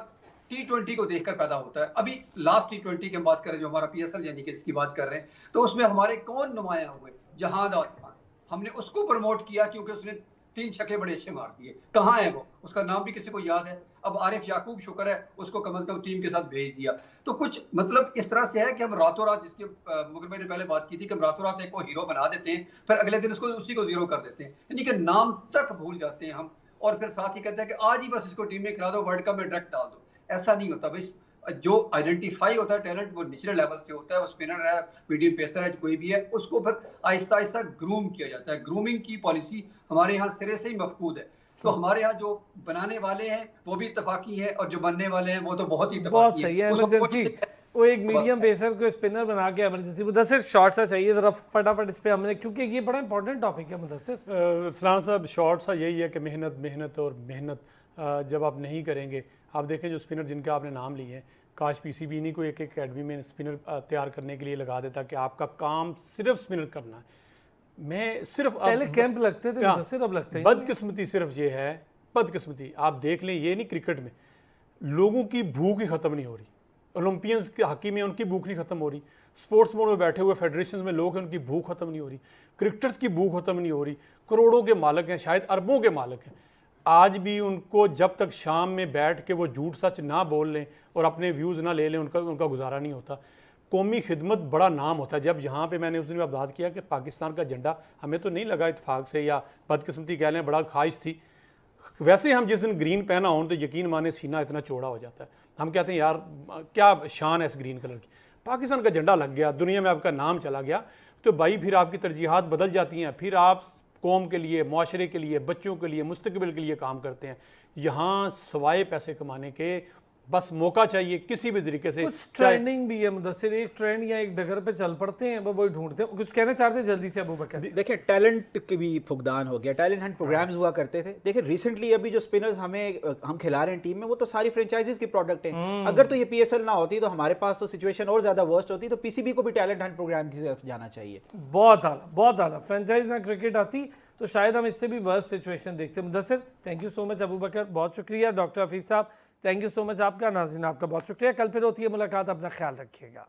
T20 को देखकर पैदा होता है। अभी लास्ट T20 की हम बात करें, जो हमारा PSL यानी कि इसकी बात कर रहे हैं, तो उसमें हमारे कौन नुमाया हुए? जहाद खान, हमने उसको प्रमोट किया क्योंकि उसने 3 छक्के बड़े अच्छे मार दिए। कहाँ है वो? उसका नाम भी किसी को याद है? अब आरिफ याकूब शुक्र है उसको कम से कम टीम के साथ भेज दिया। तो कुछ मतलब इस तरह से है कि हम रातों रात, जिसके मुगर भाई ने पहले बात की थी कि हम रातों रात एक को हीरो बना देते हैं, फिर अगले दिन उसको उसी को जीरो कर देते हैं, यानी कि नाम तक भूल जाते हैं हम। और फिर साथ ही कहते हैं कि आज ही बस इसको टीम में खिला दो, वर्ल्ड कप में डायरेक्ट डाल दो। ऐसा नहीं होता भाई। जो आइडेंटिफाई होता है टैलेंट, वो निचले लेवल से होता है। वो स्पिनर है, मीडियम पेसर है, कोई भी है, उसको फिर आहिस्ता आहिस्ता ग्रूम किया जाता है। ग्रूमिंग की पॉलिसी हमारे यहाँ सिरे से ही मफकूद है। तो हमारे यहाँ जो बनाने वाले हैं वो भी इत्तेफाकी है और जो बनने वाले हैं वो तो बहुत ही बहुत सही है। इमरजेंसी वो एक मीडियम पेसर को स्पिनर बना के इमरजेंसी। मुदस्सिर, शॉर्ट सा चाहिए जरा फटाफट इस पे हमने, क्योंकि ये बड़ा इंपॉर्टेंट टॉपिक है मुदस्सिर। सलाम साहब, शॉर्ट सा यही है कि मेहनत और मेहनत जब आप नहीं करेंगे, आप देखें जो स्पिनर जिनके आपने नाम लिए हैं, काश PCB नहीं कोई एक एकेडमी में स्पिनर तैयार करने के लिए लगा देता कि आपका काम सिर्फ स्पिनर करना है। मैं सिर्फ पहले कैंप लगते थे, अब लगते हैं। बदकिस्मती सिर्फ ये है, बदकिस्मती आप देख लें, ये नहीं क्रिकेट में लोगों की भूख ही ख़त्म नहीं हो रही। ओलंपियंस के हॉकी में उनकी भूख नहीं खत्म हो रही, स्पोर्ट्स बोर्ड में बैठे हुए फेडरेशन में लोग हैं उनकी भूख खत्म नहीं हो रही, क्रिकेटर्स की भूख खत्म नहीं हो रही। करोड़ों के मालिक हैं, शायद अरबों के मालिक हैं, आज भी उनको जब तक शाम में बैठ के वो झूठ सच ना बोल लें और अपने व्यूज़ ना ले लें, उनका गुजारा नहीं होता। कौमी खिदमत बड़ा नाम होता है। जब यहाँ पे मैंने उस दिन बात किया कि पाकिस्तान का झंडा हमें तो नहीं लगा इत्तेफाक से या बदकिस्मती कह लें, बड़ा ख्वाहिश थी। वैसे हम जिस दिन ग्रीन पहना हो तो यकीन माने सीना इतना चौड़ा हो जाता है। हम कहते हैं यार क्या शान है इस ग्रीन कलर की। पाकिस्तान का झंडा लग गया, दुनिया में आपका नाम चला गया, तो भाई फिर आपकी तरजीहात बदल जाती हैं। फिर आप कौम के लिए, माशरे के लिए, बच्चों के लिए, मुस्तकबिल के लिए काम करते हैं। यहाँ सवाए पैसे कमाने के बस मौका चाहिए किसी भी तरीके से। कुछ ट्रेंडिंग भी है मुदस्सिर, एक ट्रेंड या एक डगर पे चल पड़ते हैं, वो वही ढूंढते हैं। कुछ कहना चाहते हैं जल्दी से अबू बकर? देखिए टैलेंट के भी फुकदान हो गया, टैलेंट हंट प्रोग्राम्स हुआ करते थे। देखिए रिसेंटली अभी जो स्पिनर्स हम खिला रहे हैं टीम में, वो तो सारी फ्रेंचाइजीज की प्रोडक्ट है। अगर तो ये पीएसएल ना होती तो हमारे पास तो सिचुएशन और ज्यादा वर्स्ट होती। तो पीसीबी को भी टैलेंट हंट प्रोग्राम की तरफ जाना चाहिए। बहुत आला, बहुत आला। फ्रेंचाइज ना क्रिकेट आती तो शायद हम इससे भी वर्स्ट सिचुएशन देखते। Mudassir, thank you so much. Abu Bakar, बहुत शुक्रिया। डॉक्टर हफीज साहब, थैंक यू सो मच आपका। नाज़रीन, आपका बहुत शुक्रिया। कल फिर होती है मुलाकात, अपना ख्याल रखिएगा।